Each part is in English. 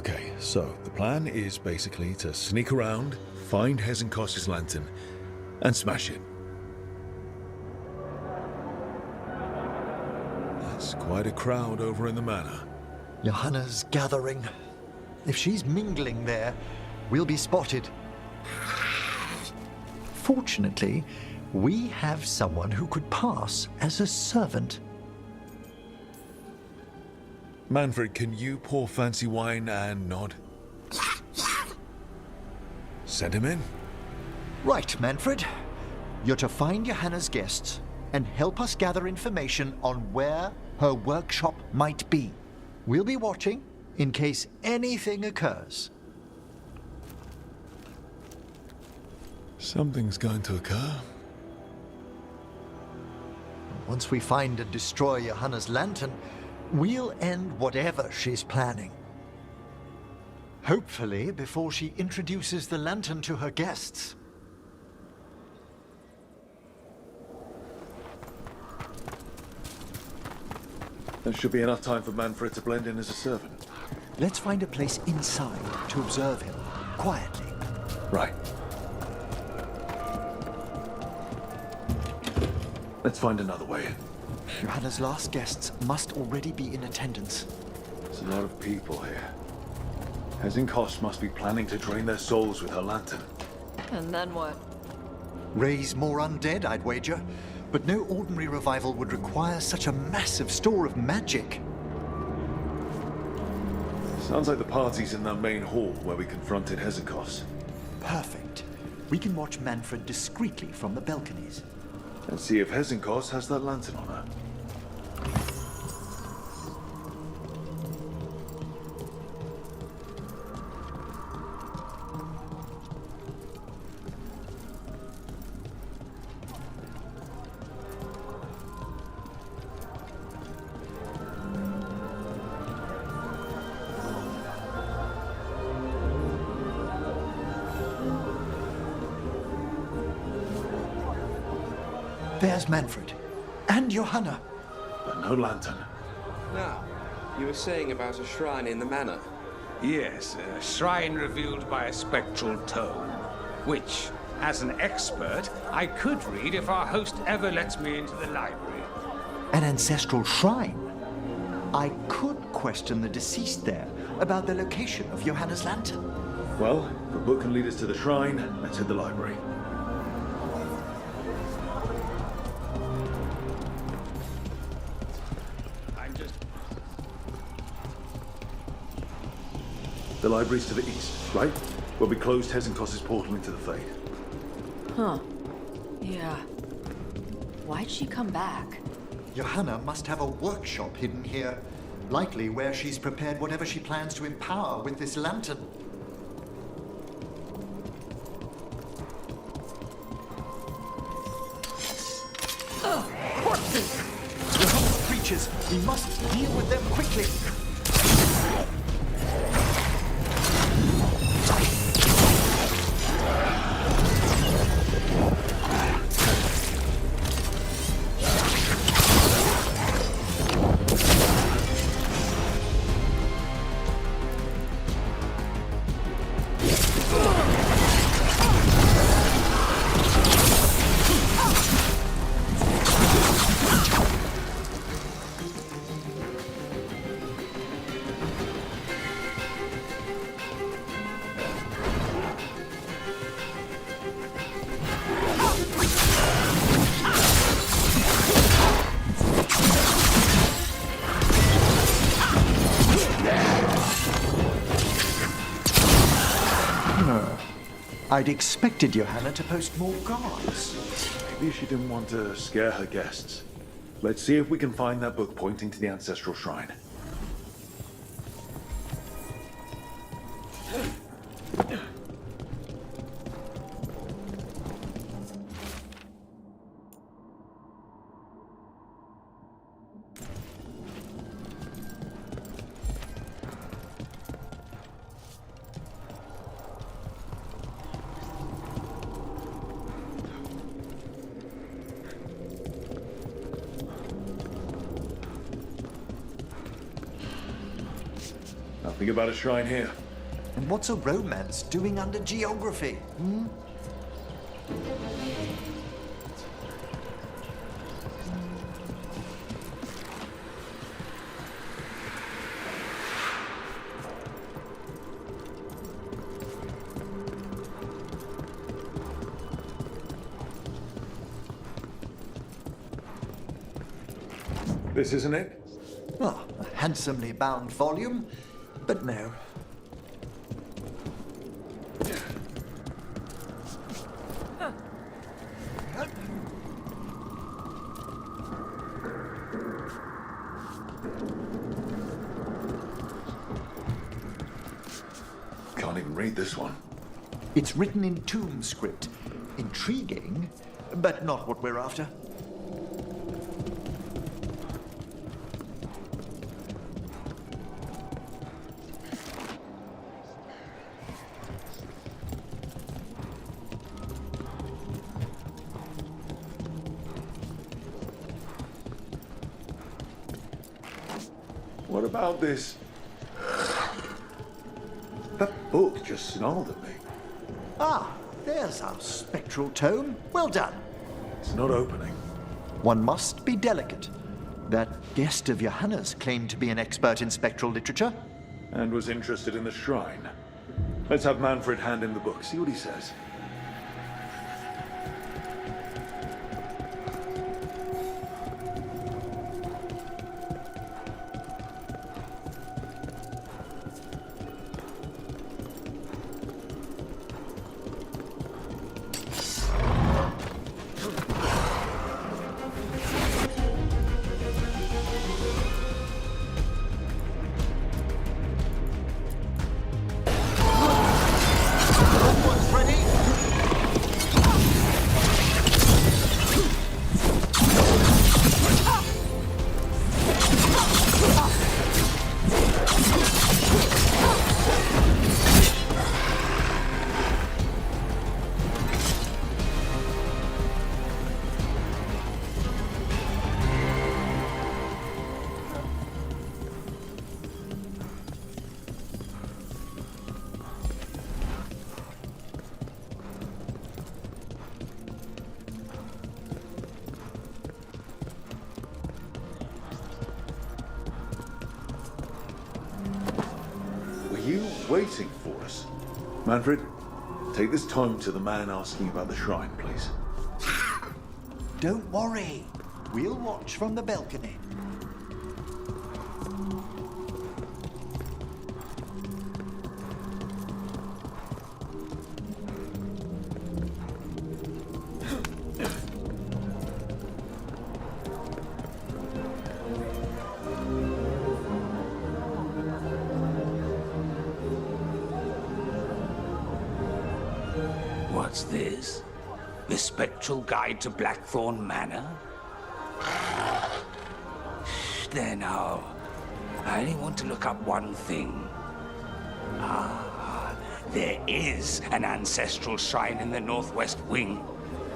Okay, so the plan is basically to sneak around, find Hezenkos's lantern, and smash it. That's quite a crowd over in the manor. Johanna's gathering. If she's mingling there, we'll be spotted. Fortunately, we have someone who could pass as a servant. Manfred, can you pour fancy wine and nod? Send him in. Right, Manfred. You're to find Johanna's guests and help us gather information on where her workshop might be. We'll be watching in case anything occurs. Something's going to occur. Once we find and destroy Johanna's lantern, we'll end whatever she's planning. Hopefully before she introduces the lantern to her guests. There should be enough time for Manfred to blend in as a servant. Let's find a place inside to observe him, quietly. Right. Let's find another way in. Johanna's last guests must already be in attendance. There's a lot of people here. Hezenkos must be planning to drain their souls with her lantern. And then what? Raise more undead, I'd wager. But no ordinary revival would require such a massive store of magic. Sounds like the party's in that main hall where we confronted Hezenkos. Perfect. We can watch Manfred discreetly from the balconies. And see if Hezenkos has that lantern on her. There's Manfred. And Johanna. But no lantern. Now, you were saying about a shrine in the manor. Yes, a shrine revealed by a spectral tome, which, as an expert, I could read if our host ever lets me into the library. An ancestral shrine? I could question the deceased there about the location of Johanna's lantern. Well, if the book can lead us to the shrine, let's hit the library. The library's to the east, right? Where we closed Hezenkos's portal into the Fade. Huh. Yeah. Why'd she come back? Johanna must have a workshop hidden here. Likely where she's prepared whatever she plans to empower with this lantern. Corpses! Johanna's creatures! We must deal with them quickly! I'd expected Johanna to post more guards. Maybe she didn't want to scare her guests. Let's see if we can find that book pointing to the ancestral shrine. Think about a shrine here. And what's a romance doing under geography? This isn't it? Oh, a handsomely bound volume, but no. Can't even read this one. It's written in tomb script. Intriguing, but not what we're after. What about this? That book just snarled at me. Ah, there's our spectral tome. Well done. It's not opening. One must be delicate. That guest of Johanna's claimed to be an expert in spectral literature. And was interested in the shrine. Let's have Manfred hand him the book, see what he says. Waiting for us. Manfred, take this tome to the man asking about the shrine, please. Don't worry. We'll watch from the balcony. What's this? The Spectral Guide to Blackthorn Manor? There now. I only want to look up one thing. Ah, there is an ancestral shrine in the northwest wing.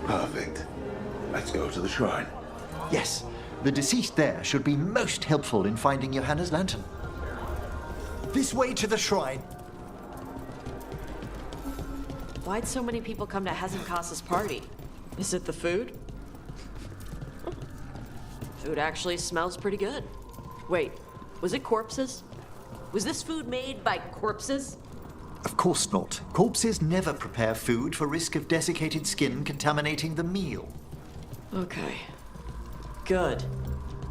Perfect. Let's go to the shrine. Yes, the deceased there should be most helpful in finding Johanna's lantern. This way to the shrine. Why'd so many people come to Hezekiah's party? Is it the food? Food actually smells pretty good. Wait, was it corpses? Was this food made by corpses? Of course not. Corpses never prepare food for risk of desiccated skin contaminating the meal. Okay. Good.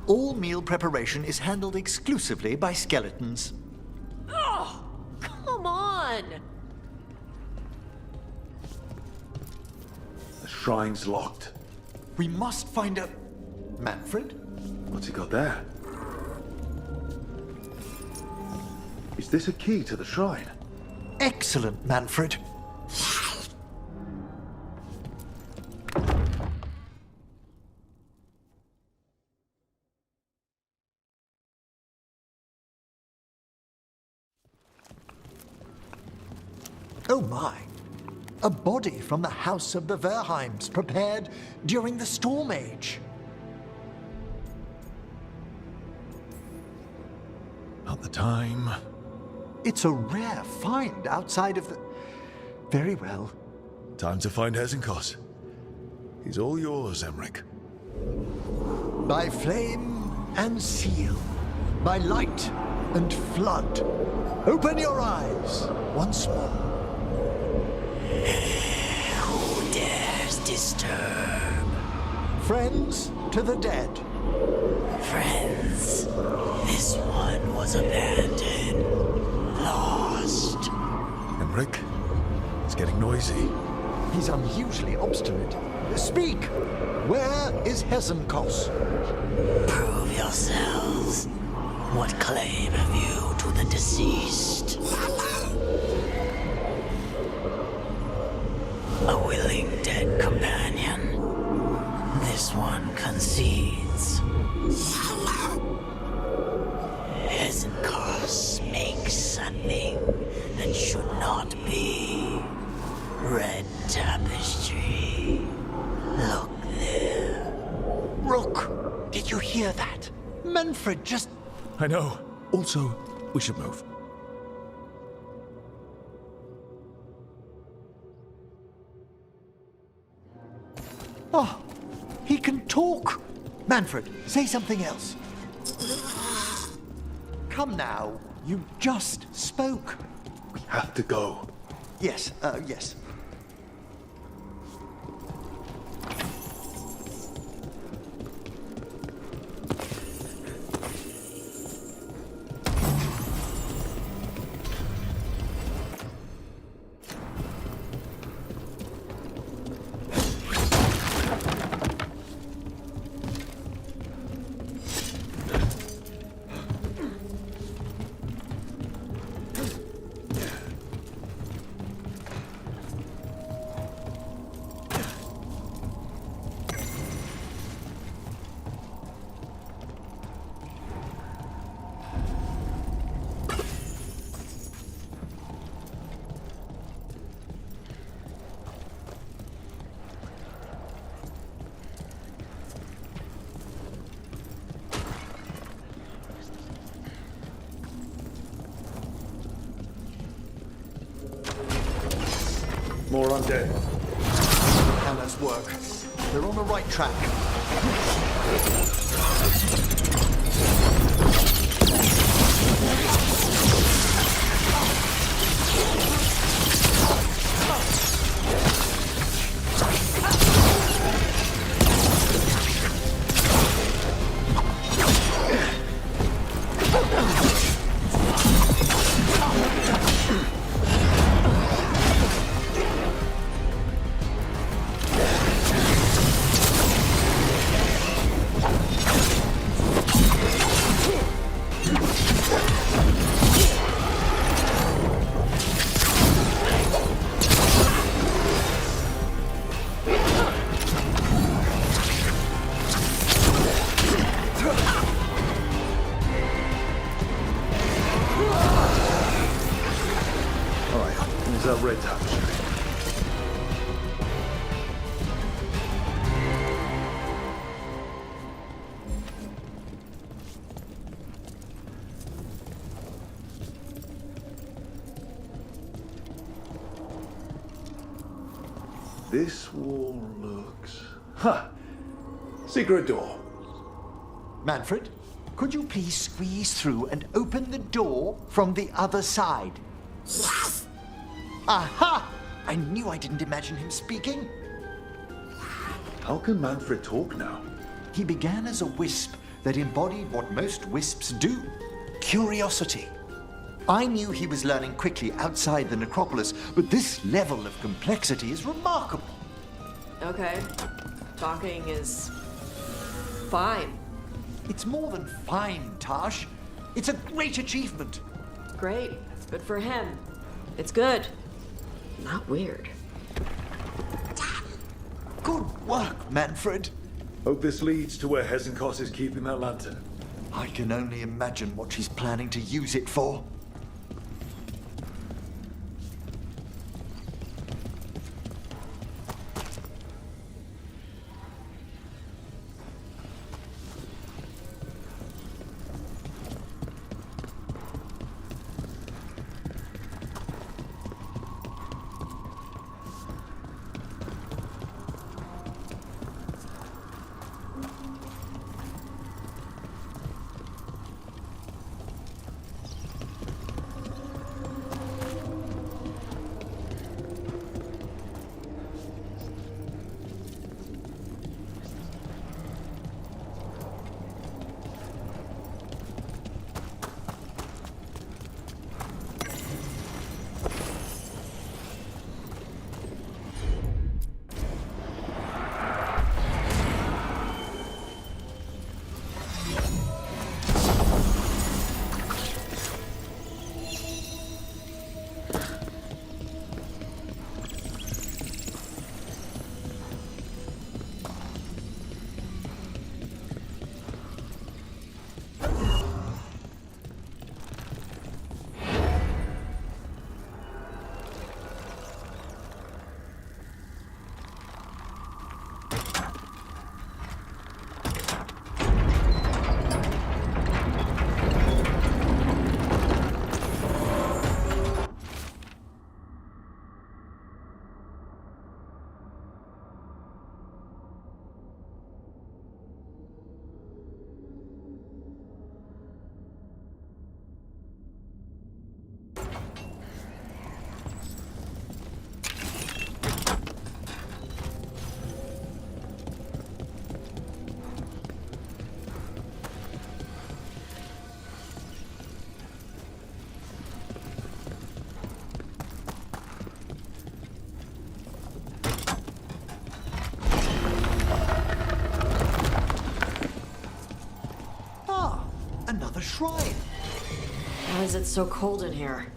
All meal preparation is handled exclusively by skeletons. Oh, come on! The shrine's locked. We must find a... Manfred? What's he got there? Is this a key to the shrine? Excellent, Manfred. Oh my! A body from the house of the Verheims, prepared during the Storm Age. Not the time, It's a rare find outside of the... Very well. Time to find Hezenkos. He's all yours, Emmerich. By flame and seal, by light and flood, open your eyes once more. Who dares disturb? Friends to the dead. Friends, this one was abandoned, lost. Emmerich, it's getting noisy. He's unusually obstinate. Speak! Where is Hezenkos? Prove yourselves. What claim have you to the deceased? A willing dead companion. This one concedes. Hezenkos makes a thing that should not be. Red tapestry. Look there. Rook, did you hear that? Manfred just... I know. Also, we should move. Oh, he can talk. Manfred, say something else. Come now, you just spoke. We have to go. Yes, yes. More undead. Hannah's work. They're on the right track. That red tapestry. This wall looks... Ha! Secret door. Manfred, could you please squeeze through and open the door from the other side? Yes! Aha! I knew I didn't imagine him speaking. How can Manfred talk now? He began as a wisp that embodied what most wisps do, curiosity. I knew he was learning quickly outside the necropolis, but this level of complexity is remarkable. Okay. Talking is fine. It's more than fine, Tash. It's a great achievement. Great. Good for him. It's good. Not weird. Good work, Manfred. Hope this leads to where Hezenkos is keeping that lantern. I can only imagine what she's planning to use it for. shrine. Why is it so cold in here?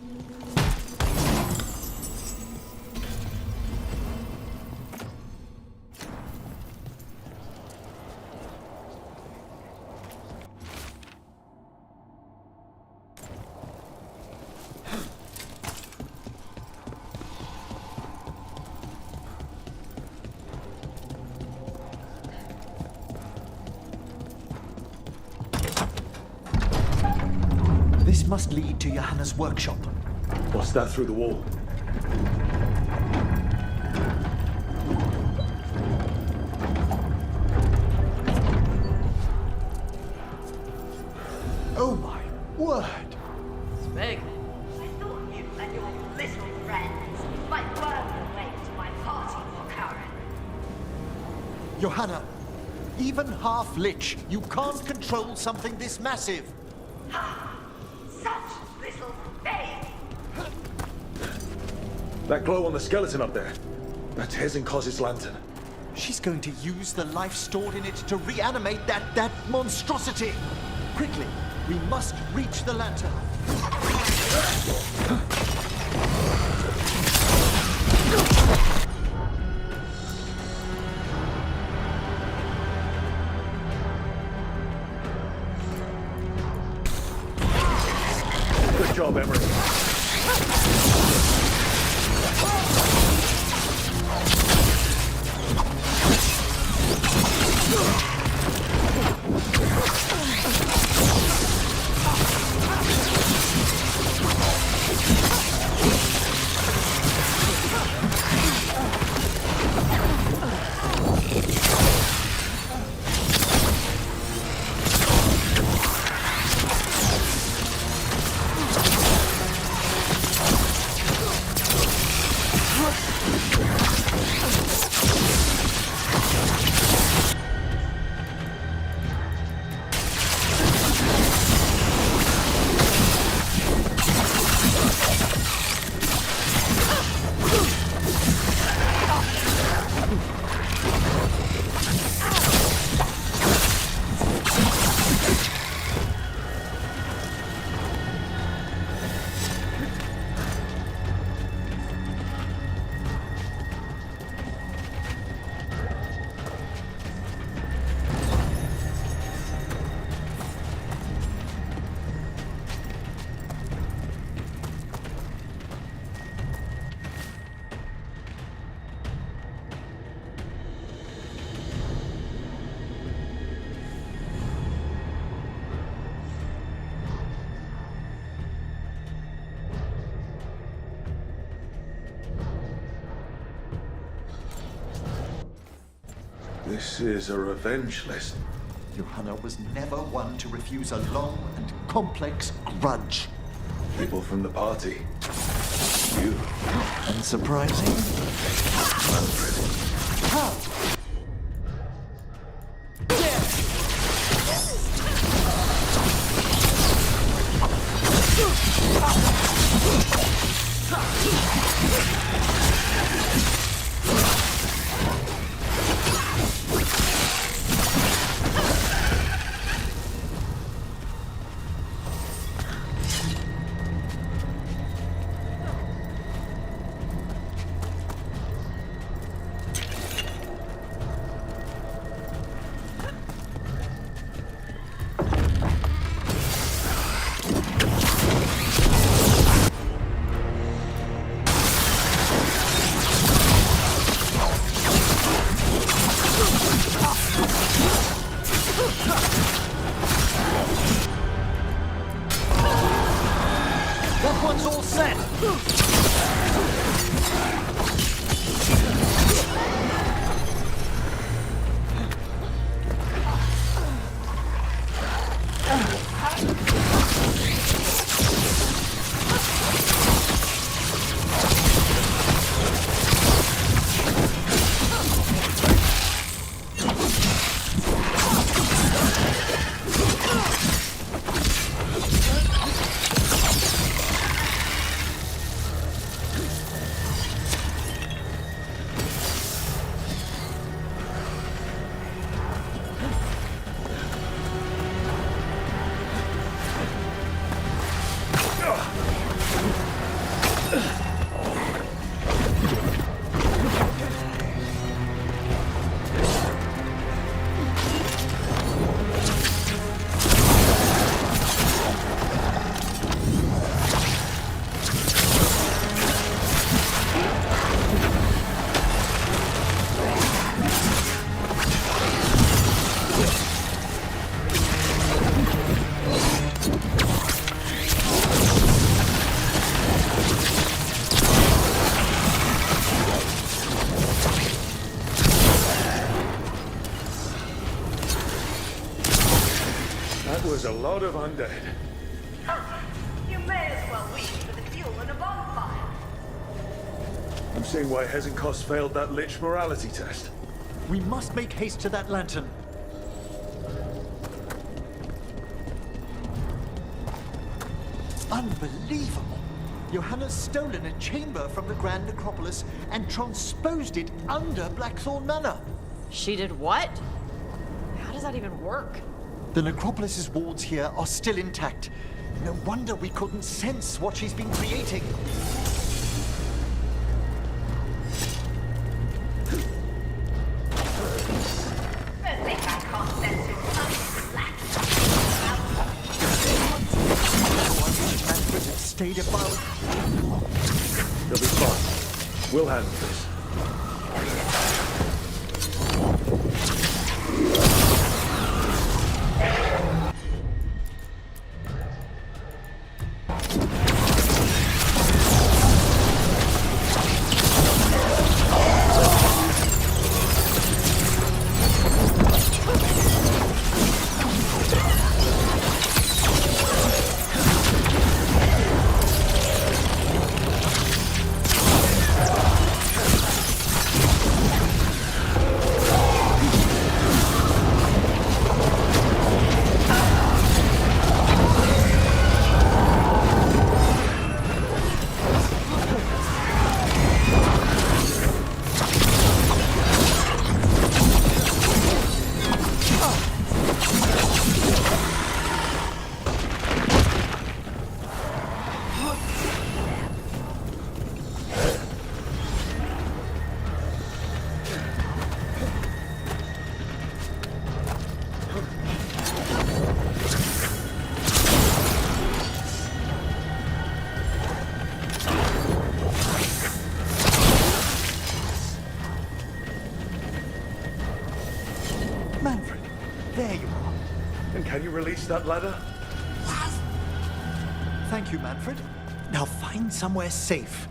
This must lead to Johanna's workshop. What's that through the wall? Oh my word! It's big. I thought you and your little friends might work your way to my party for Karen. Johanna, even half-lich, you can't control something this massive. Such little baby. That glow on the skeleton up there. That's Hezenkos's lantern. She's going to use the life stored in it to reanimate that monstrosity. Quickly, we must reach the lantern. Good job, Emery. This is a revenge list. Johanna was never one to refuse a long and complex grudge. People from the party. You. Unsurprising. Manfred. How? was a lot of undead. You may as well weep for the fuel in a bonfire. I'm seeing why Hezenkos failed that Lich morality test. We must make haste to that lantern. Unbelievable! Johanna's stolen a chamber from the Grand Necropolis and transposed it under Blackthorn Manor. She did what? How does that even work? The Necropolis's wards here are still intact. No wonder we couldn't sense what she's been creating. Don't think I can't sense your Manfred had stayed about. They'll be fine. We'll handle this. Manfred, there you are. And can you release that ladder? Thank you, Manfred. Now find somewhere safe.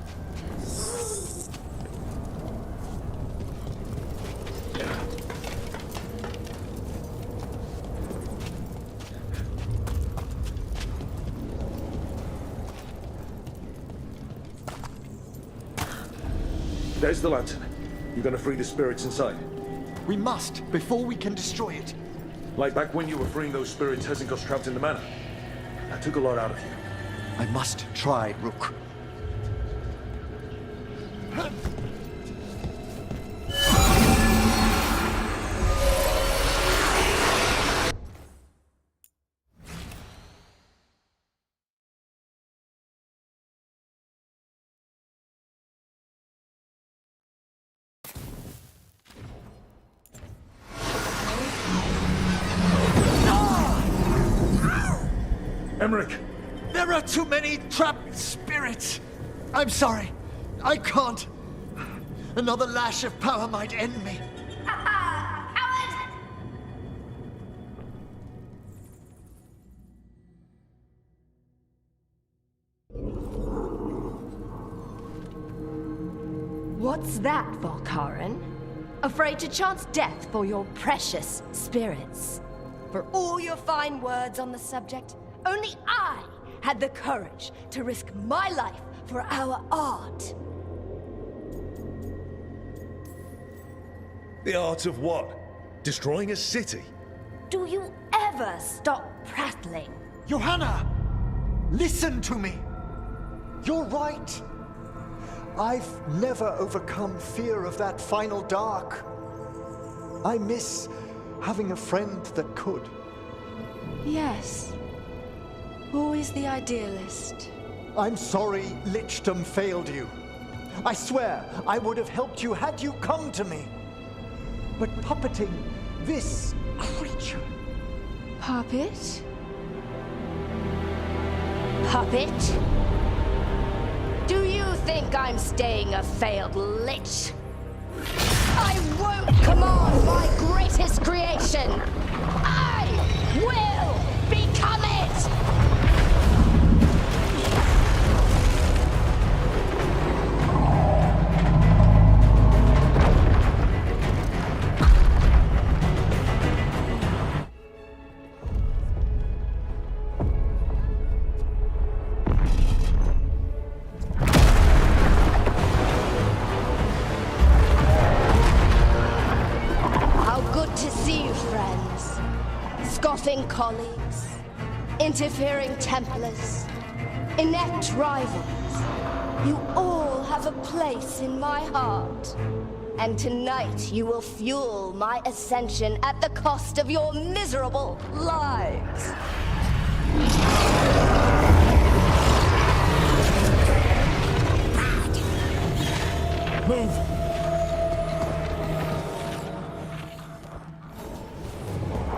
There's the lantern. You're gonna free the spirits inside. We must, before we can destroy it. Like back when you were freeing those spirits Hezenkos trapped in the manor. That took a lot out of you. I must try, Rook. Emmerich! There are too many trapped spirits. I'm sorry. I can't. Another lash of power might end me. Coward! What's that, Volkaren? Afraid to chance death for your precious spirits? For all your fine words on the subject, only I had the courage to risk my life for our art. The art of what? Destroying a city? Do you ever stop prattling? Johanna! Listen to me. You're right. I've never overcome fear of that final dark. I miss having a friend that could. Yes. Always the idealist. I'm sorry Lichdom failed you. I swear I would have helped you had you come to me. But puppeting this creature... Puppet? Puppet? Do you think I'm staying a failed lich? I won't command my greatest creation! I will become it! bluffing colleagues, interfering Templars, inept rivals, you all have a place in my heart. And tonight you will fuel my ascension at the cost of your miserable lives. Move!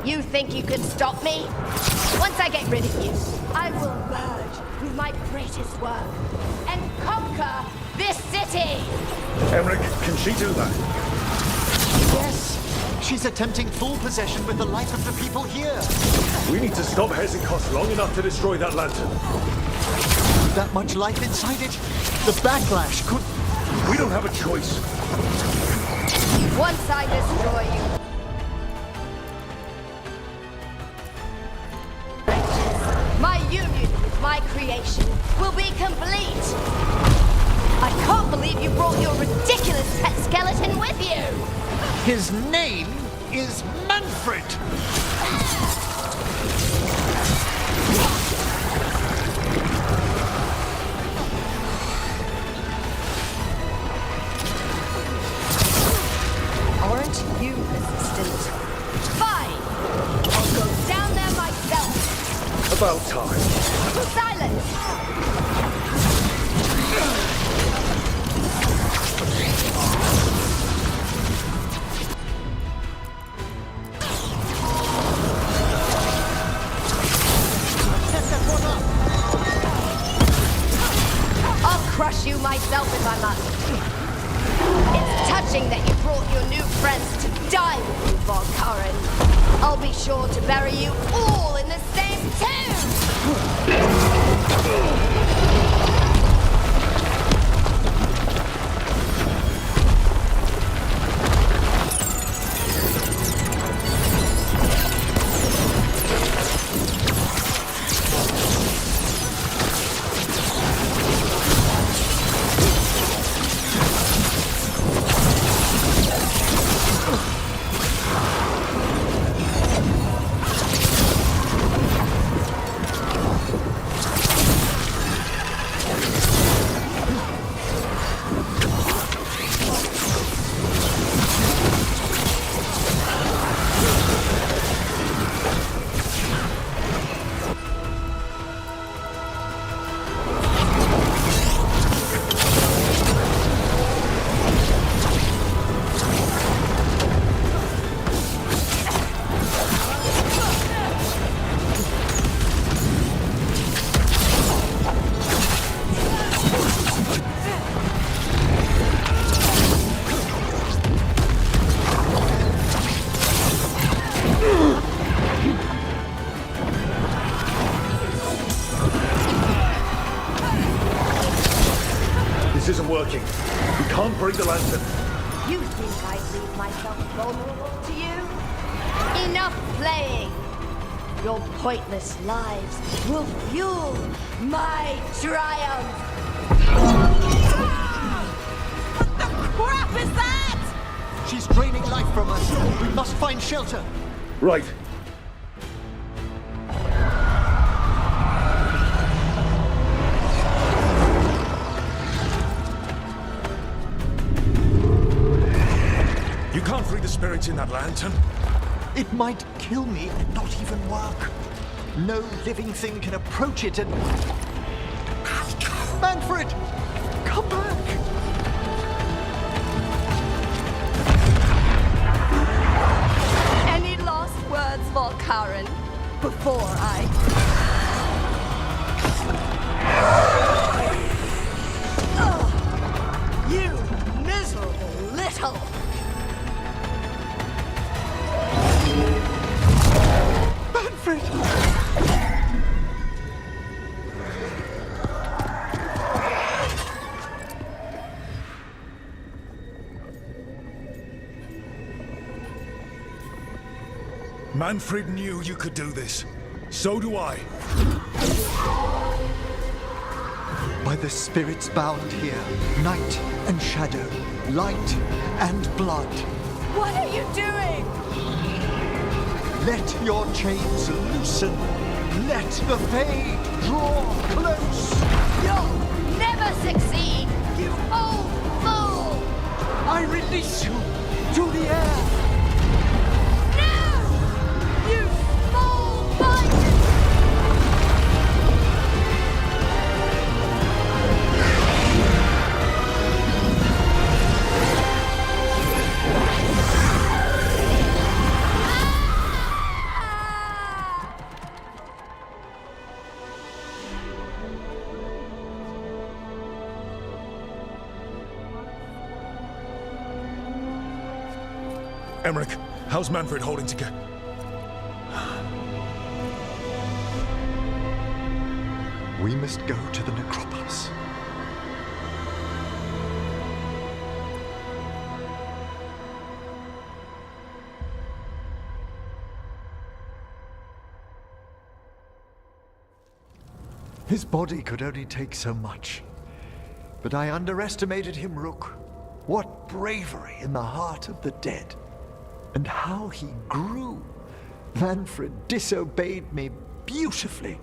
You think you can stop me? Once I get rid of you, I will merge with my greatest work and conquer this city! Emmerich, can she do that? Yes, she's attempting full possession with the life of the people here. We need to stop Hesychos long enough to destroy that lantern. That much life inside it, the backlash could... We don't have a choice. Once I destroy you, my union with my creation will be complete. I can't believe you brought your ridiculous pet skeleton with you. His name is Manfred! Aren't you resistant? Fine! I'll go down there myself. About time. Silence! I'll crush you myself if I must. It's touching that you brought your new friends to die with you, Veilguard. I'll be sure to bury you all in the same tomb! This isn't working. We can't break the lantern. You think I'd leave myself vulnerable to you? Enough playing! Your pointless lives will fuel my triumph! What the crap is that? She's draining life from us. We must find shelter. Right. You can't free the spirits in that lantern. It might kill me and not even work. No living thing can approach it and... Manfred! Come back! Any last words, Veilguard, before I... You miserable little... Manfred! Manfred knew you could do this. So do I. By the spirits bound here, night and shadow, light and blood. What are you doing? Let your chains loosen. Let the fade draw close. You'll never succeed, you old fool! I release you to the air. No! You small-minded! Emmerich, how's Manfred holding together? We must go to the necropolis. His body could only take so much. But I underestimated him, Rook. What bravery in the heart of the dead. And how he grew. Manfred disobeyed me beautifully.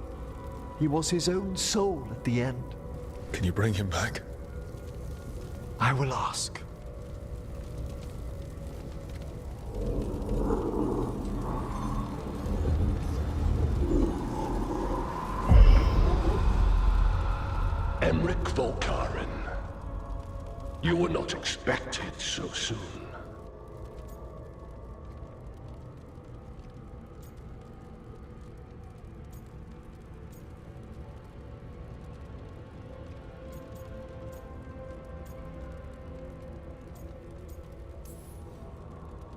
He was his own soul at the end. Can you bring him back? I will ask. Emmerich Volkaren. You were not expected so soon.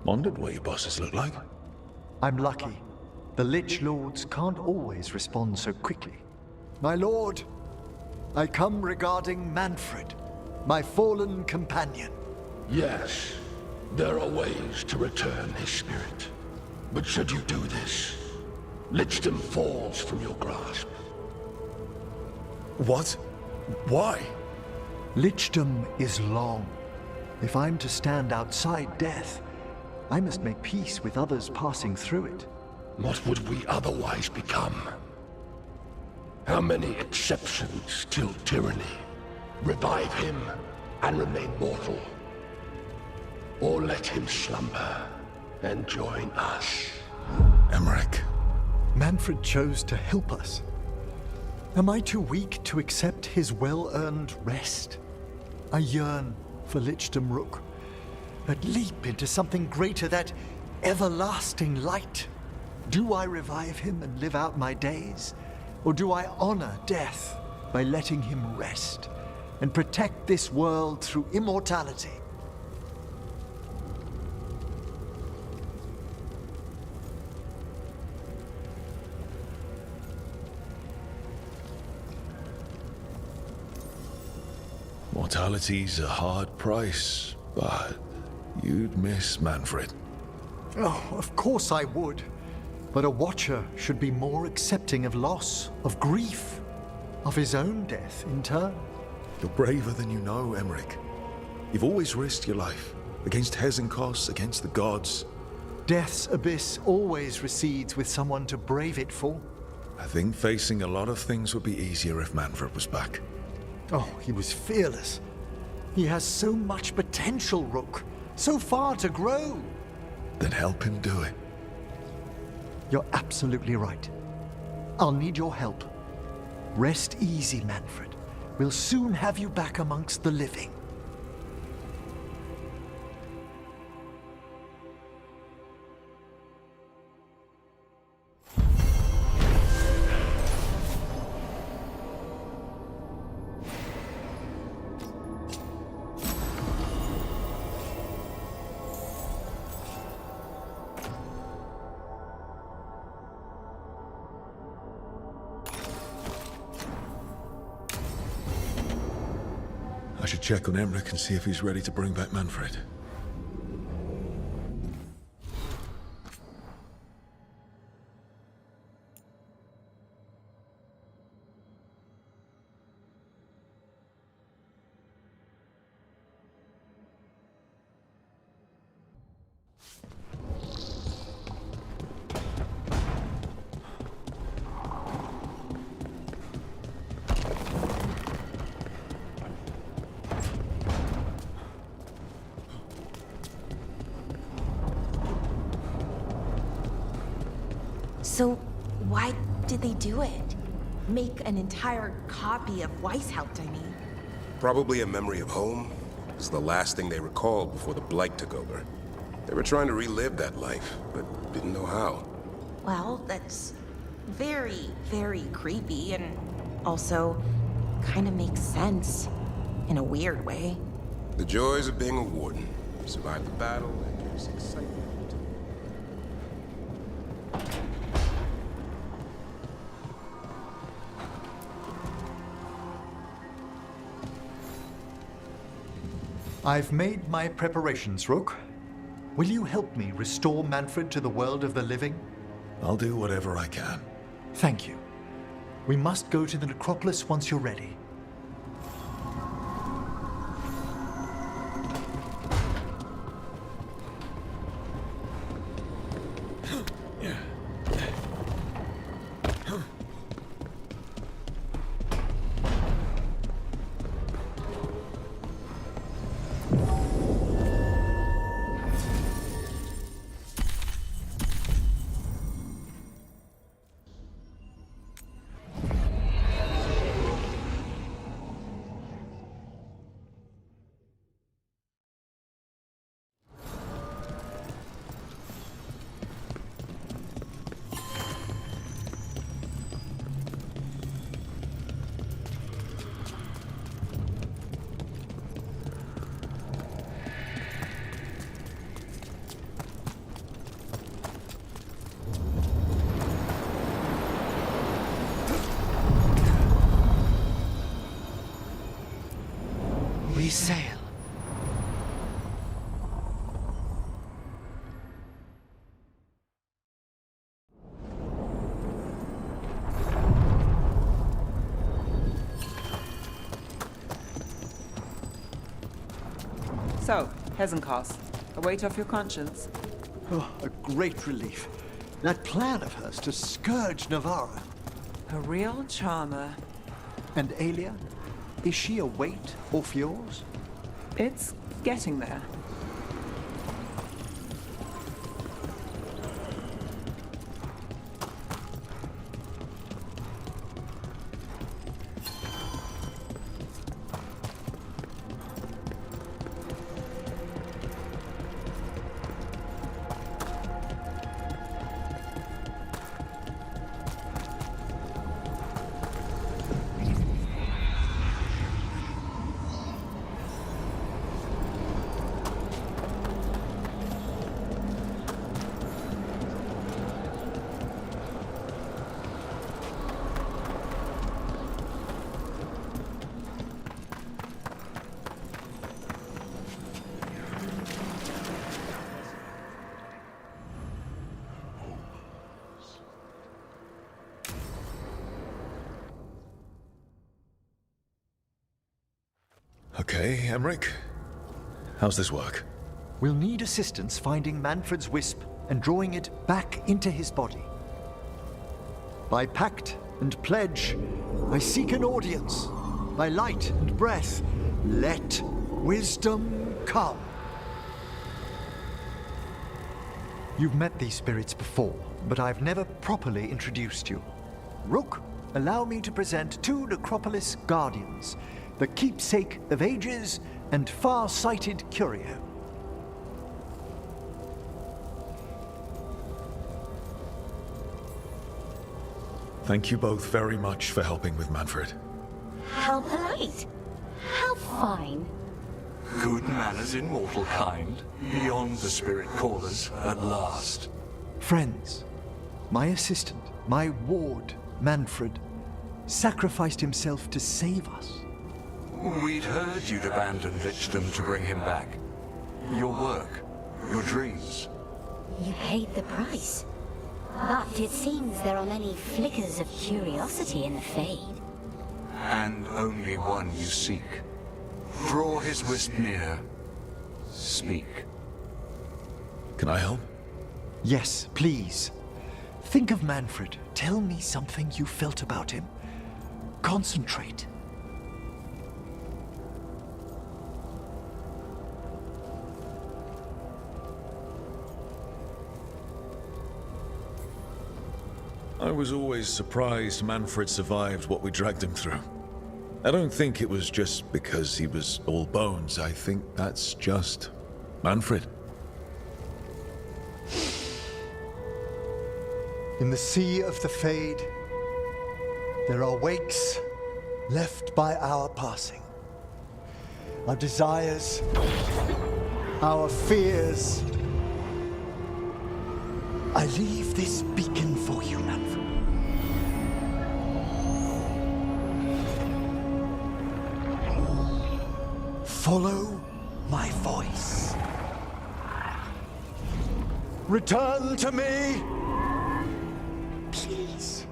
Wondered what your bosses look like. I'm lucky. The Lich Lords can't always respond so quickly. My lord, I come regarding Manfred, my fallen companion. Yes, there are ways to return his spirit. But should you do this, Lichdom falls from your grasp. What? Why? Lichdom is long. If I'm to stand outside death, I must make peace with others passing through it. What would we otherwise become? How many exceptions till tyranny? Revive him and remain mortal. Or let him slumber and join us. Emmerich. Manfred chose to help us. Am I too weak to accept his well-earned rest? I yearn for Lichdom, Rook. But leap into something greater, that everlasting light. Do I revive him and live out my days? Or do I honor death by letting him rest and protect this world through immortality? Mortality's a hard price, but you'd miss Manfred. Oh, of course I would. But a Watcher should be more accepting of loss, of grief, of his own death in turn. You're braver than you know, Emmerich. You've always risked your life, against Hezenkos, against the gods. Death's abyss always recedes with someone to brave it for. I think facing a lot of things would be easier if Manfred was back. Oh, he was fearless. He has so much potential, Rook. So far to grow. Then help him do it. You're absolutely right. I'll need your help. Rest easy, Manfred. We'll soon have you back amongst the living. I should check on Emmerich and see if he's ready to bring back Manfred. So, why did they do it? Make an entire copy of Weishaupt, I mean. Probably a memory of home. It's the last thing they recalled before the Blight took over. They were trying to relive that life, but didn't know how. Well, that's very, very creepy, and also kind of makes sense in a weird way. The joys of being a warden. Survive the battle and there's excitement. I've made my preparations, Rook. Will you help me restore Manfred to the world of the living? I'll do whatever I can. Thank you. We must go to the necropolis once you're ready. We sail. So, Hezenkos, a weight off your conscience? Oh, a great relief. That plan of hers to scourge Navarra. A real charmer. And Aelia? Is she a weight off yours? It's getting there. Okay, Emmerich. How's this work? We'll need assistance finding Manfred's wisp and drawing it back into his body. By pact and pledge, I seek an audience. By light and breath, let wisdom come. You've met these spirits before, but I've never properly introduced you. Rook, allow me to present two Necropolis Guardians, the keepsake of ages and far-sighted curio. Thank you both very much for helping with Manfred. How polite. How fine. Good manners in mortal kind, beyond the spirit callers at last. Friends, my assistant, my ward, Manfred, sacrificed himself to save us. We'd heard you'd abandoned Lichdom to bring him back. Your work, your dreams. You paid the price. But it seems there are many flickers of curiosity in the Fade. And only one you seek. Draw his wisp near. Speak. Can I help? Yes, please. Think of Manfred. Tell me something you felt about him. Concentrate. I was always surprised Manfred survived what we dragged him through. I don't think it was just because he was all bones. I think that's just Manfred. In the sea of the Fade, there are wakes left by our passing. Our desires, our fears. I leave this beacon for you, Manfred. Follow my voice. Return to me, please.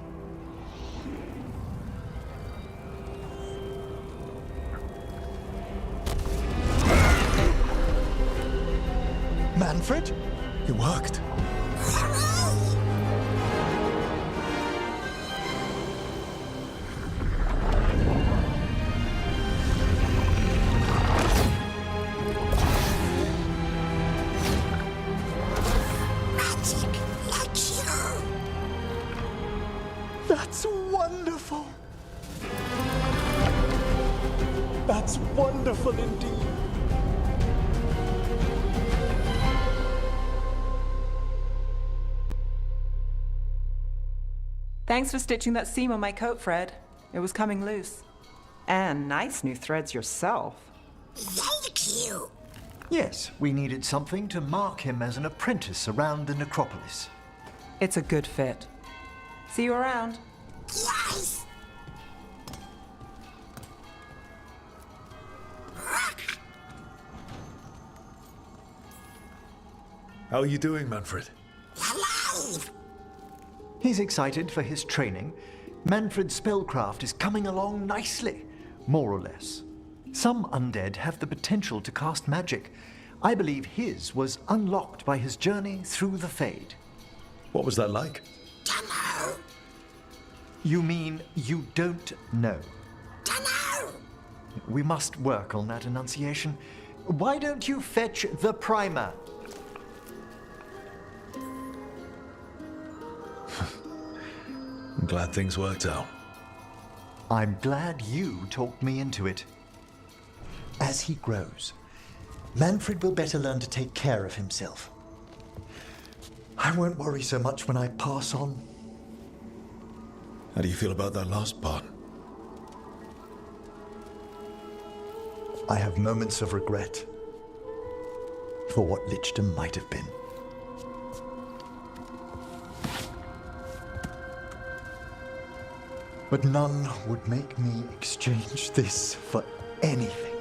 Manfred? It worked. That's wonderful. That's wonderful indeed. Thanks for stitching that seam on my coat, Fred. It was coming loose. And nice new threads yourself. Thank you. Yes, we needed something to mark him as an apprentice around the necropolis. It's a good fit. See you around. Yes. How are you doing, Manfred? Alive. He's excited for his training. Manfred's spellcraft is coming along nicely, more or less. Some undead have the potential to cast magic. I believe his was unlocked by his journey through the Fade. What was that like? Dunno. You mean you don't know? Dunno. We must work on that enunciation. Why don't you fetch the primer? I'm glad things worked out. I'm glad you talked me into it. As he grows, Manfred will better learn to take care of himself. I won't worry so much when I pass on. How do you feel about that last part? I have moments of regret for what Lichdom might have been. But none would make me exchange this for anything.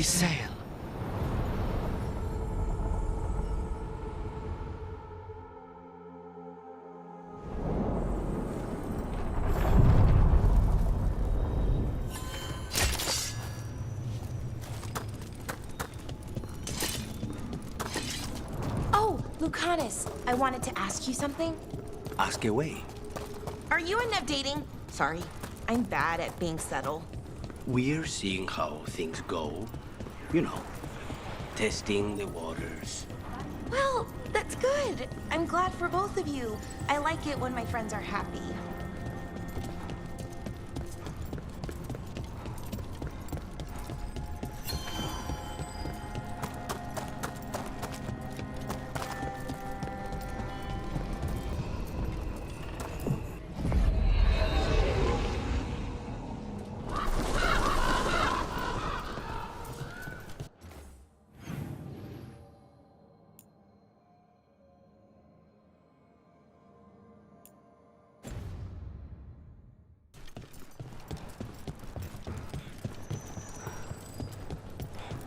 sail. Oh, Lucanus, I wanted to ask you something. Ask away. Are you and Nev dating? Sorry, I'm bad at being subtle. We're seeing how things go. You know, testing the waters. Well, that's good. I'm glad for both of you. I like it when my friends are happy.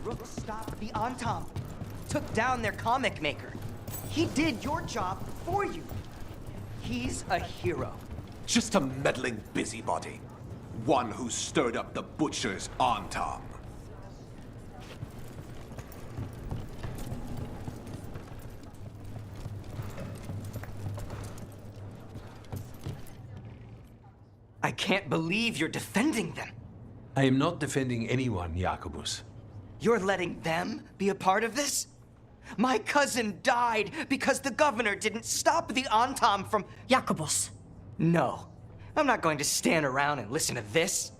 Rook stopped the Antam, took down their comic maker. He did your job for you. He's a hero. Just a meddling busybody. One who stirred up the butcher's Antam. I can't believe you're defending them. I am not defending anyone, Jacobus. You're letting them be a part of this? My cousin died because the governor didn't stop the Antam from... Jacobus. No. I'm not going to stand around and listen to this.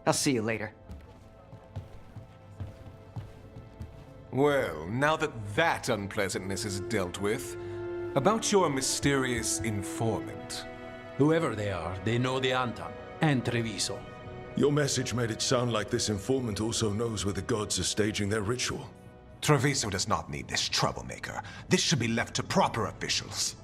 I'll see you later. Well, now that unpleasantness is dealt with, about your mysterious informant. Whoever they are, they know the Antam and Treviso. Your message made it sound like this informant also knows where the gods are staging their ritual. Treviso does not need this troublemaker. This should be left to proper officials.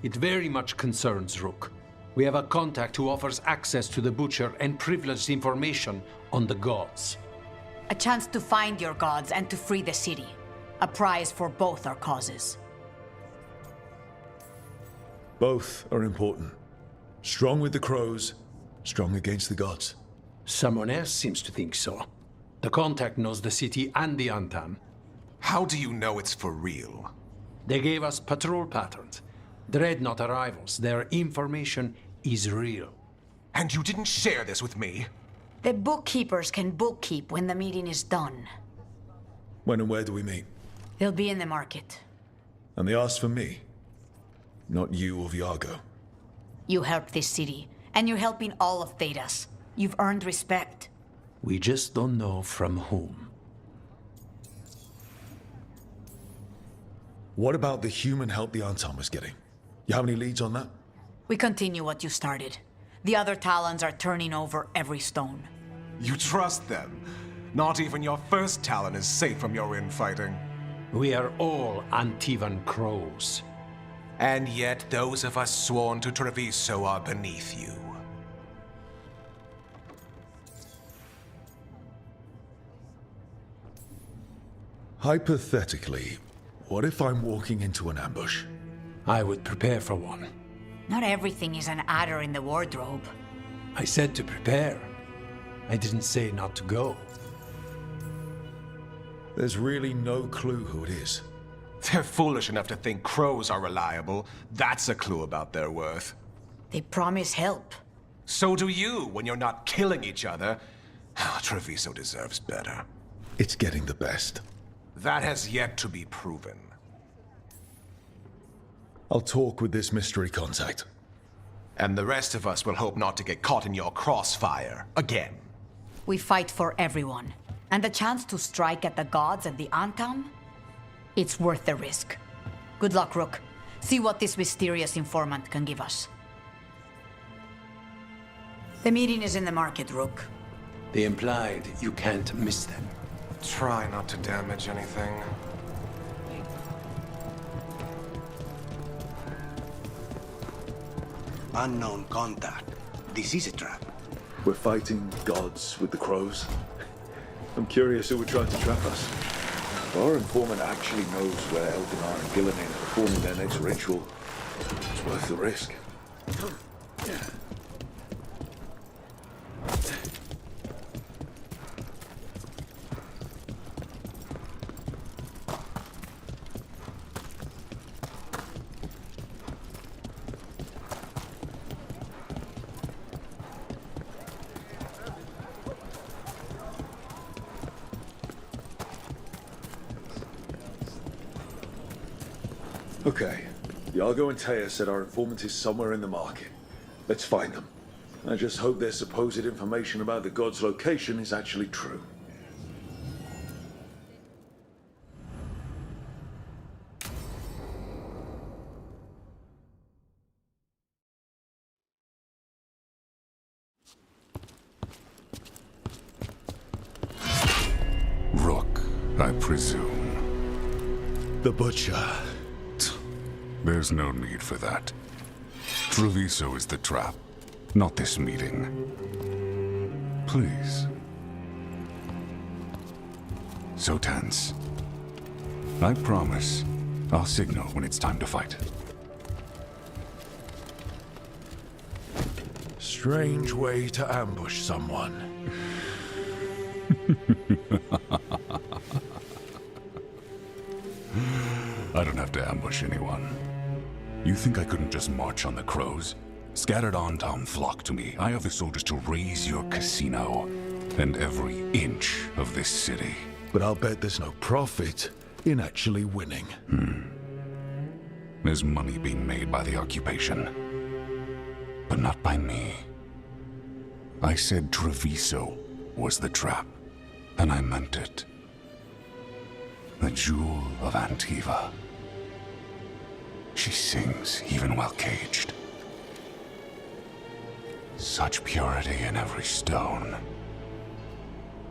It very much concerns Rook. We have a contact who offers access to the butcher and privileged information on the gods. A chance to find your gods and to free the city. A prize for both our causes. Both are important. Strong with the crows, strong against the gods. Someone else seems to think so. The contact knows the city and the Antam. How do you know it's for real? They gave us patrol patterns. Dreadnought arrivals. Their information is real. And you didn't share this with me? The bookkeepers can bookkeep when the meeting is done. When and where do we meet? They'll be in the market. And they asked for me, not you or Viago. You helped this city, and you're helping all of Thedas. You've earned respect. We just don't know from whom. What about the human help the Antam was getting? You have any leads on that? We continue what you started. The other Talons are turning over every stone. You trust them? Not even your first Talon is safe from your infighting. We are all Antivan crows. And yet those of us sworn to Treviso are beneath you. Hypothetically, what if I'm walking into an ambush? I would prepare for one. Not everything is an adder in the wardrobe. I said to prepare. I didn't say not to go. There's really no clue who it is. They're foolish enough to think crows are reliable. That's a clue about their worth. They promise help. So do you when you're not killing each other. Treviso deserves better. It's getting the best. That has yet to be proven. I'll talk with this mystery contact. And the rest of us will hope not to get caught in your crossfire again. We fight for everyone. And the chance to strike at the gods and the Antam? It's worth the risk. Good luck, Rook. See what this mysterious informant can give us. The meeting is in the market, Rook. They implied you can't miss them. Try not to damage anything. Unknown contact. This is a trap. We're fighting gods with the crows. I'm curious who would try to trap us. If our informant actually knows where Eldinar and Gillinan are performing their next ritual, it's worth the risk. Okay. Iago and Thedas said our informant is somewhere in the market. Let's find them. I just hope their supposed information about the god's location is actually true. Rook, I presume. The Butcher. There's no need for that. Treviso is the trap, not this meeting. Please. So tense. I promise I'll signal when it's time to fight. Strange way to ambush someone. I don't have to ambush anyone. You think I couldn't just march on the crows? Scattered Antom flock to me. I have the soldiers to raise your casino and every inch of this city. But I'll bet there's no profit in actually winning. There's money being made by the occupation, but not by me. I said Treviso was the trap, and I meant it. The Jewel of Antiva. She sings even while caged. Such purity in every stone.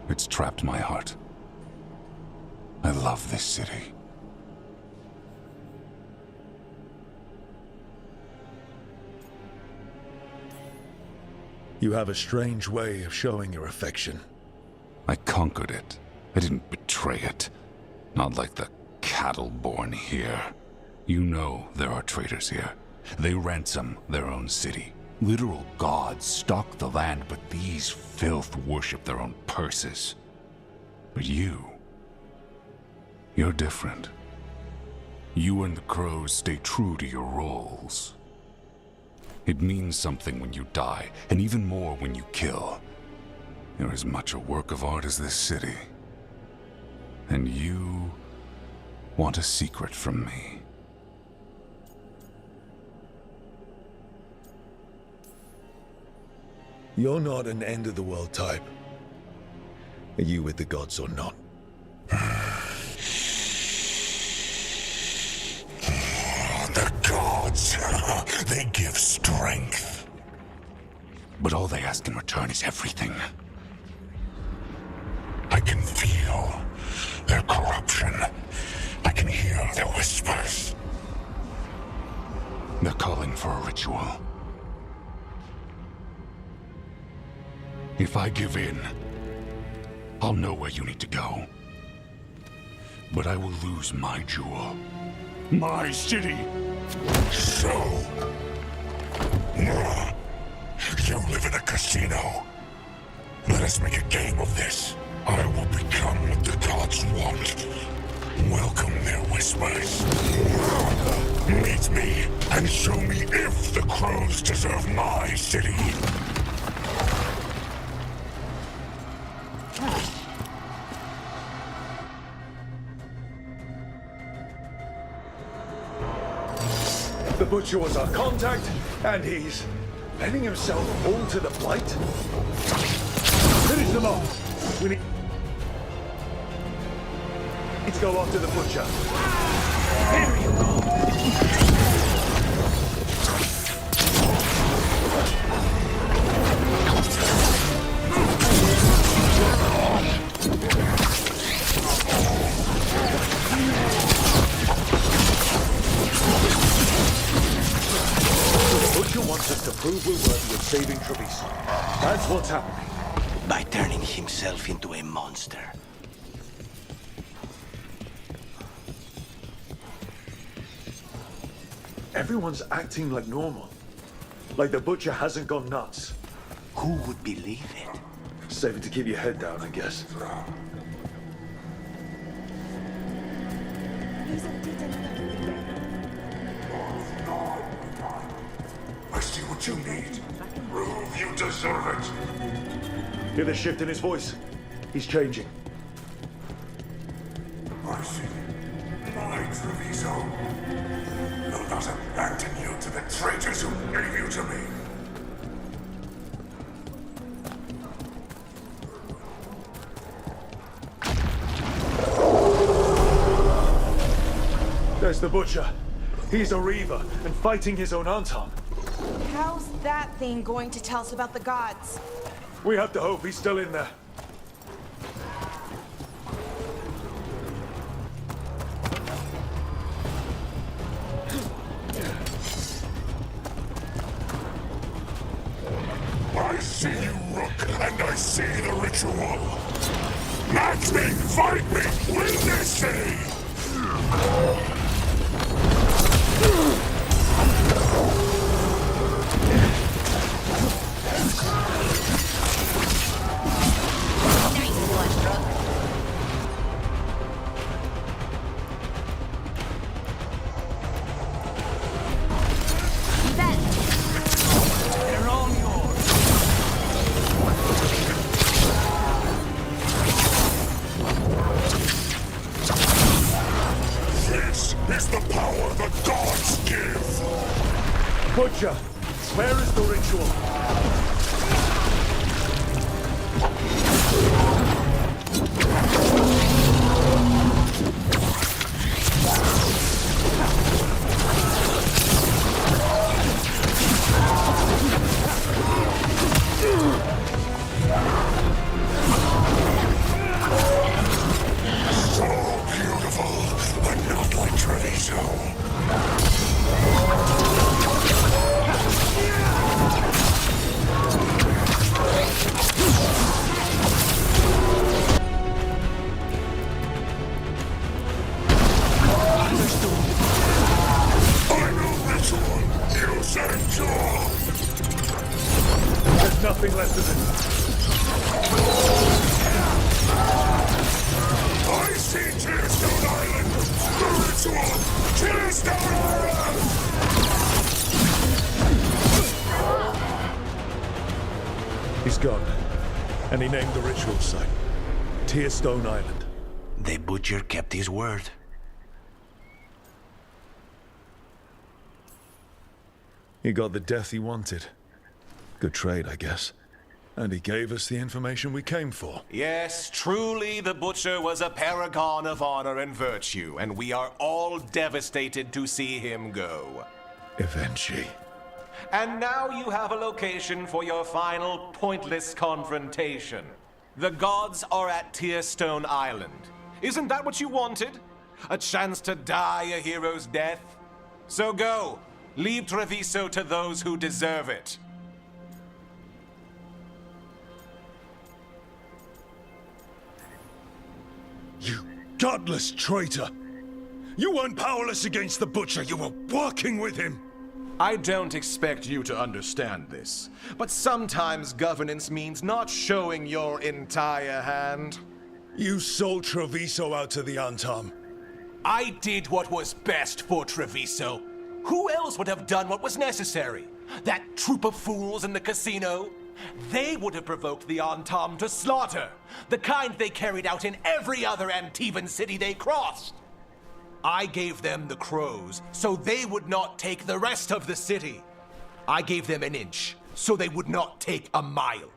It's trapped my heart. I love this city. You have a strange way of showing your affection. I conquered it. I didn't betray it. Not like the cattle born here. You know there are traitors here. They ransom their own city. Literal gods stalk the land, but these filth worship their own purses. But you're different. You and the crows stay true to your roles. It means something when you die, and even more when you kill. You're as much a work of art as this city. And you want a secret from me. You're not an end-of-the-world type. Are you with the gods or not? The gods, they give strength. But all they ask in return is everything. I can feel their corruption. I can hear their whispers. They're calling for a ritual. If I give in, I'll know where you need to go. But I will lose my jewel. My city! So... you live in a casino. Let us make a game of this. I will become what the gods want. Welcome their whispers. Meet me and show me if the crows deserve my city. The Butcher was our contact, and he's letting himself fall to the Blight? Finish them off! We need to go after the Butcher. There you go! The Butcher wants us to prove we're worthy of saving Treviso. That's what's happening. by turning himself into a monster. Everyone's acting like normal. Like the butcher hasn't gone nuts. Who would believe it? Save it to keep your head down, I guess. I see what you need. Prove you deserve it. Hear the shift in his voice? He's changing. I see. My Treviso. Will not abandon you to the traitors who gave you to me. There's the butcher. He's a reaver and fighting his own Anton. How's that thing going to tell us about the gods? We have to hope he's still in there. I see you, Rook, and I see the ritual. Match me, fight me, win this city! Butcher, where is the ritual? So beautiful, but not like Treviso. There's nothing left of it. I see Tearstone Island! The ritual! Tearstone Island! He's gone. And he named the ritual site. Tearstone Island. The butcher kept his word. He got the death he wanted. Good trade, I guess. And he gave us the information we came for. Yes, truly the butcher was a paragon of honor and virtue, and we are all devastated to see him go. Eventually. And now you have a location for your final pointless confrontation. The gods are at Tearstone Island. Isn't that what you wanted? A chance to die a hero's death? So go. Leave Treviso to those who deserve it. You godless traitor! You weren't powerless against the butcher, you were working with him! I don't expect you to understand this, but sometimes governance means not showing your entire hand. You sold Treviso out to the Antam. I did what was best for Treviso. Who else would have done what was necessary? That troop of fools in the casino? They would have provoked the Antam to slaughter, the kind they carried out in every other Antivan city they crossed. I gave them the crows, so they would not take the rest of the city. I gave them an inch, so they would not take a mile.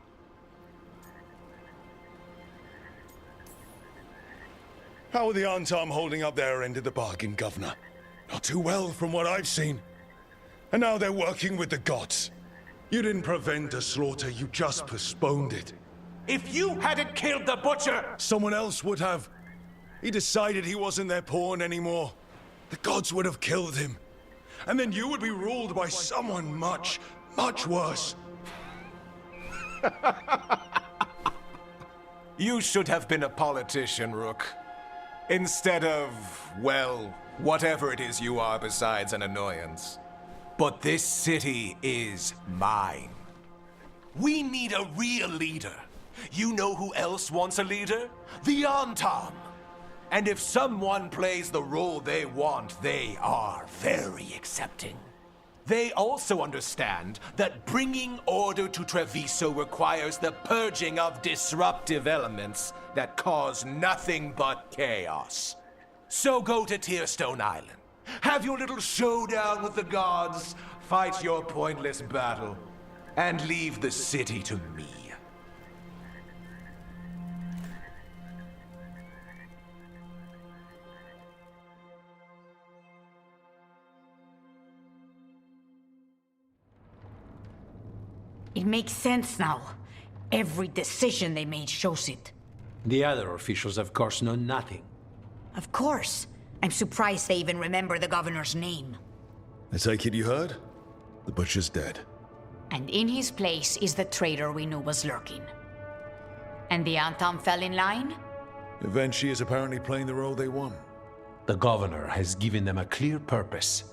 How are the Antam holding up their end of the bargain, Governor? Not too well, from what I've seen. And now they're working with the gods. You didn't prevent a slaughter, you just postponed it. If you hadn't killed the butcher! Someone else would have. He decided he wasn't their pawn anymore. The gods would have killed him. And then you would be ruled by someone much, much worse. You should have been a politician, Rook. Instead of, well, whatever it is you are besides an annoyance. But this city is mine. We need a real leader. You know who else wants a leader? The Antam. And if someone plays the role they want, they are very accepting. They also understand that bringing order to Treviso requires the purging of disruptive elements that cause nothing but chaos. So go to Tearstone Island. Have your little showdown with the gods, fight your pointless battle, and leave the city to me. It makes sense now. Every decision they made shows it. The other officials, of course, know nothing. Of course. I'm surprised they even remember the governor's name. I take it you heard? The butcher's dead. And in his place is the traitor we knew was lurking. And the Antam fell in line? Eventually is apparently playing the role they want. The governor has given them a clear purpose.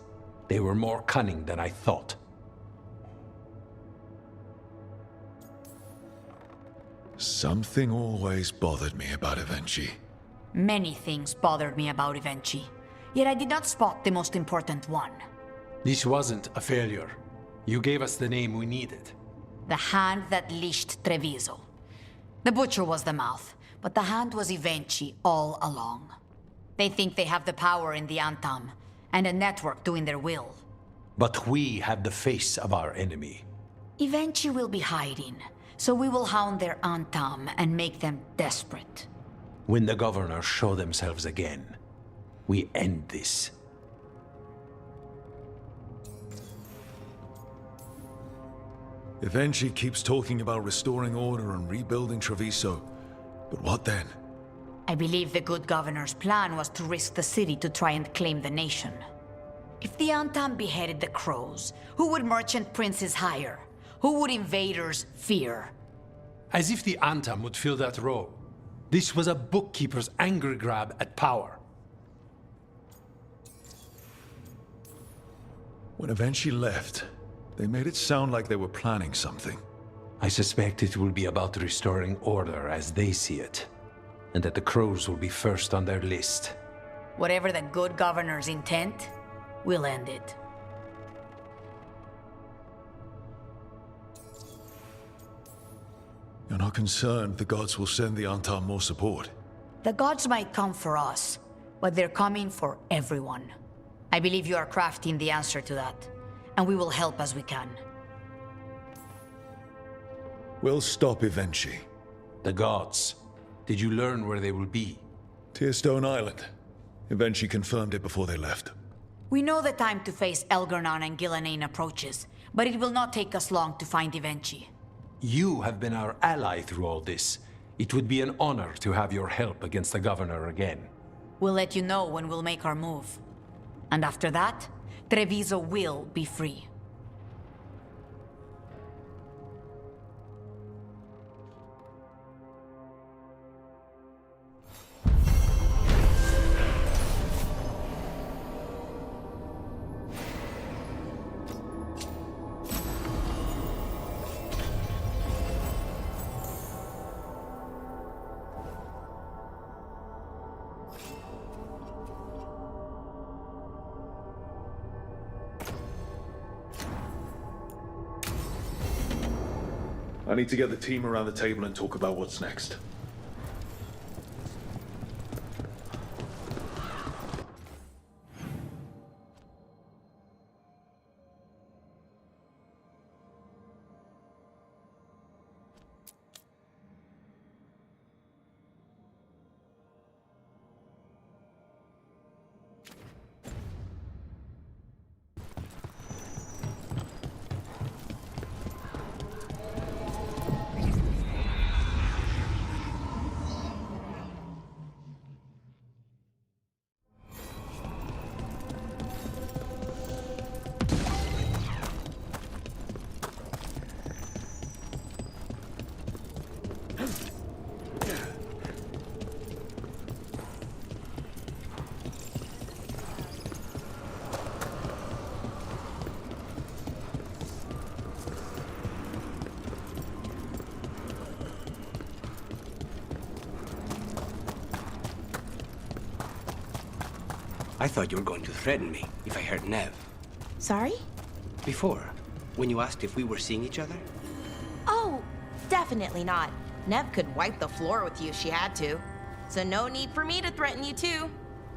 They were more cunning than I thought. Something always bothered me about Evenchi. Many things bothered me about Evenchi, yet I did not spot the most important one. This wasn't a failure. You gave us the name we needed. The hand that leashed Treviso. The butcher was the mouth, but the hand was Evenchi all along. They think they have the power in the Antam, and a network doing their will. But we have the face of our enemy. Evenchi will be hiding, so we will hound their Antam and make them desperate. When the governors show themselves again, we end this. Evenchi keeps talking about restoring order and rebuilding Treviso. But what then? I believe the good governor's plan was to risk the city to try and claim the nation. If the Antam beheaded the crows, who would merchant princes hire? Who would invaders fear? As if the Antam would fill that role. This was a bookkeeper's angry grab at power. When Evenchi left, they made it sound like they were planning something. I suspect it will be about restoring order as they see it, and that the crows will be first on their list. Whatever the good governor's intent, we'll end it. You're not concerned the gods will send the Antam more support? The gods might come for us, but they're coming for everyone. I believe you are crafting the answer to that, and we will help as we can. We'll stop Evenchi. The gods. Did you learn where they will be? Tearstone Island. Evenchi confirmed it before they left. We know the time to face Elgarnon and Gillanane approaches, but it will not take us long to find Evenchi. You have been our ally through all this. It would be an honor to have your help against the governor again. We'll let you know when we'll make our move. And after that, Treviso will be free. I need to get the team around the table and talk about what's next. I thought you were going to threaten me if I heard Nev. Sorry? Before, when you asked if we were seeing each other. Oh, definitely not. Nev could wipe the floor with you if she had to. So no need for me to threaten you too.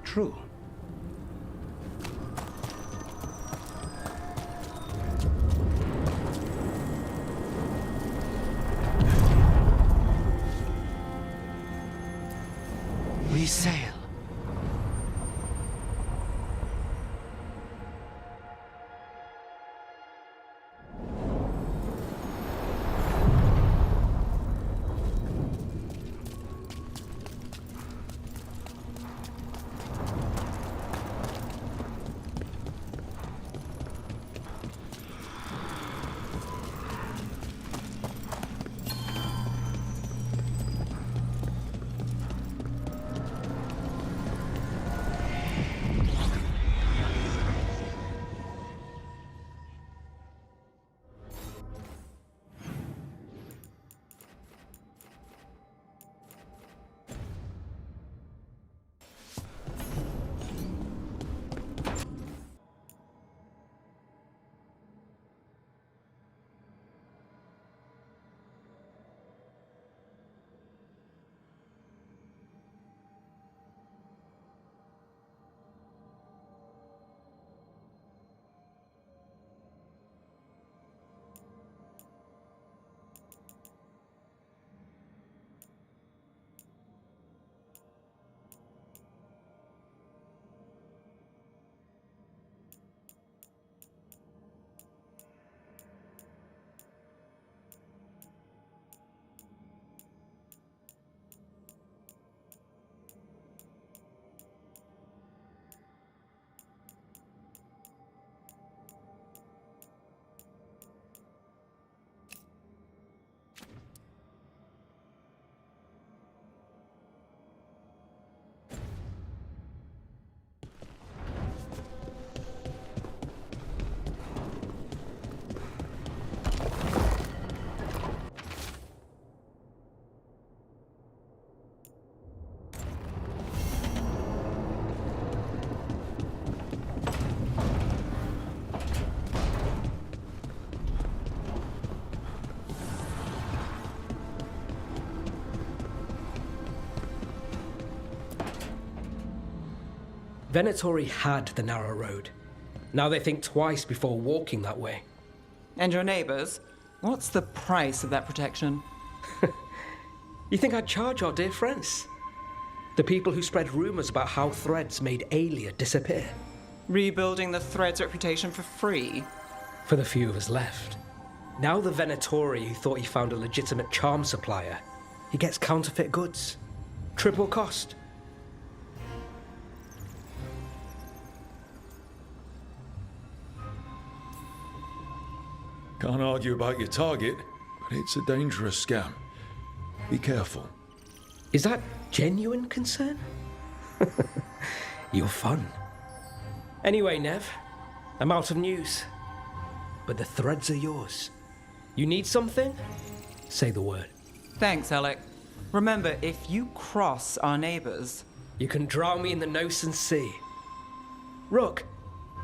True. We sail. Venatori had the narrow road. Now they think twice before walking that way. And your neighbors? What's the price of that protection? You think I'd charge our dear friends? The people who spread rumors about how Threads made Aelia disappear. Rebuilding the Threads' reputation for free? For the few of us left. Now the Venatori who thought he found a legitimate charm supplier, he gets counterfeit goods. Triple cost. Can't argue about your target, but it's a dangerous scam. Be careful. Is that genuine concern? You're fun. Anyway, Nev, I'm out of news. But the Threads are yours. You need something? Say the word. Thanks, Alec. Remember, if you cross our neighbors... You can drown me in the Nosen Sea. Rook,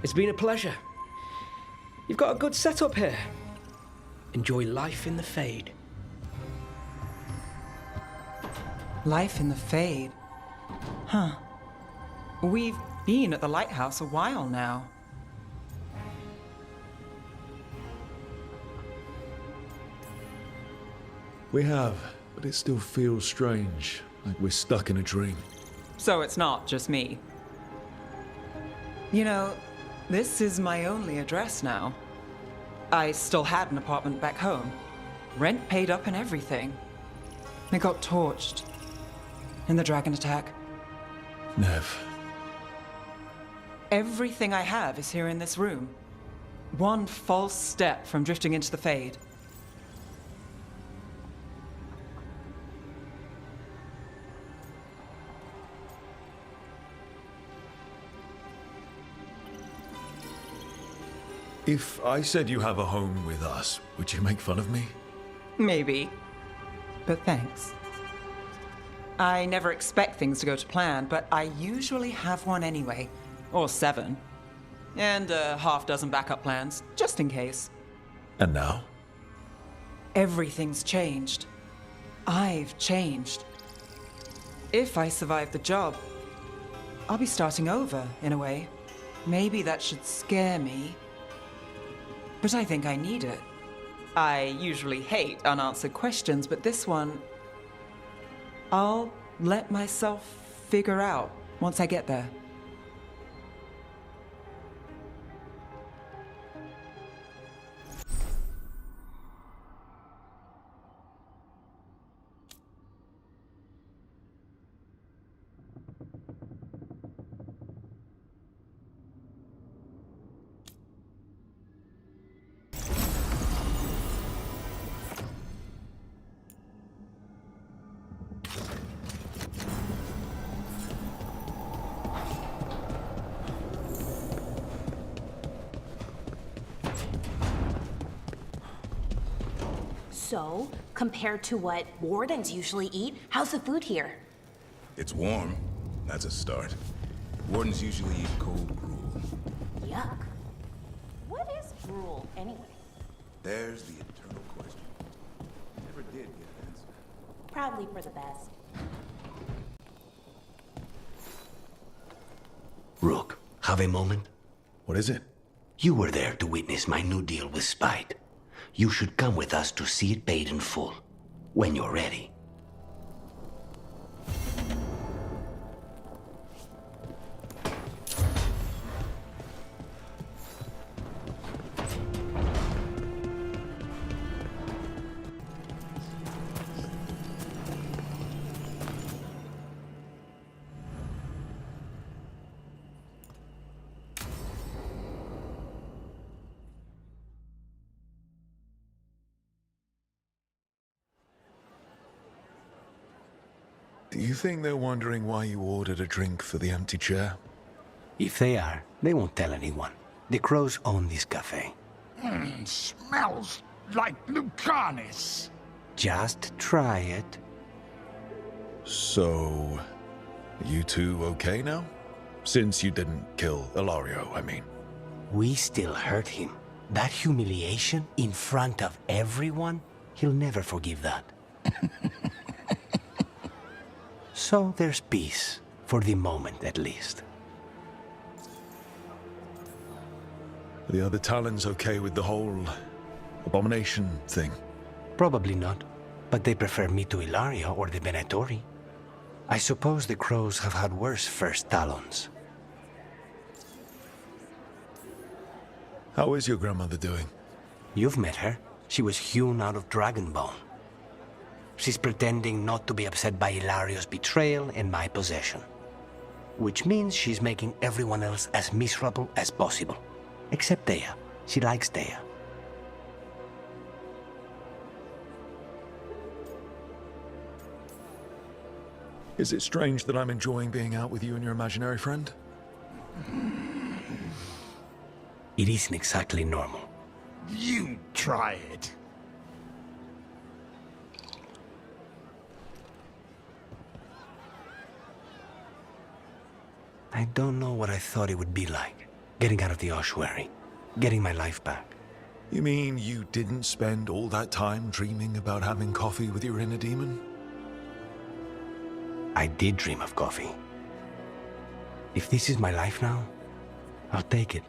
it's been a pleasure. You've got a good setup here. Enjoy life in the Fade. Life in the Fade? Huh. We've been at the lighthouse a while now. We have, but it still feels strange, like we're stuck in a dream. So it's not just me. You know, this is my only address now. I still had an apartment back home. Rent paid up and everything. It got torched. In the dragon attack. Nev. Everything I have is here in this room. One false step from drifting into the Fade. If I said you have a home with us, would you make fun of me? Maybe. But thanks. I never expect things to go to plan, but I usually have one anyway. Or 7. And a half dozen backup plans, just in case. And now? Everything's changed. I've changed. If I survive the job, I'll be starting over, in a way. Maybe that should scare me. But I think I need it. I usually hate unanswered questions, but this one, I'll let myself figure out once I get there. So, compared to what wardens usually eat, how's the food here? It's warm. That's a start. Wardens usually eat cold gruel. Yuck. What is gruel, anyway? There's the eternal question. Never did get an answer. Probably for the best. Rook, have a moment? What is it? You were there to witness my new deal with Spite. You should come with us to see it paid in full, when you're ready. Do you think they're wondering why you ordered a drink for the empty chair? If they are, they won't tell anyone. The crows own this cafe. Smells like Lucanis. Just try it. So, are you two okay now? Since you didn't kill Ilario, I mean. We still hurt him. That humiliation in front of everyone, he'll never forgive that. So there's peace, for the moment at least. Are the other Talons okay with the whole abomination thing? Probably not, but they prefer me to Ilario or the Venatori. I suppose the crows have had worse first Talons. How is your grandmother doing? You've met her. She was hewn out of dragon bone. She's pretending not to be upset by Ilario's betrayal and my possession. Which means she's making everyone else as miserable as possible. Except Thea. She likes Thea. Is it strange that I'm enjoying being out with you and your imaginary friend? It isn't exactly normal. You try it. I don't know what I thought it would be like. Getting out of the ossuary. Getting my life back. You mean you didn't spend all that time dreaming about having coffee with your inner demon? I did dream of coffee. If this is my life now, I'll take it.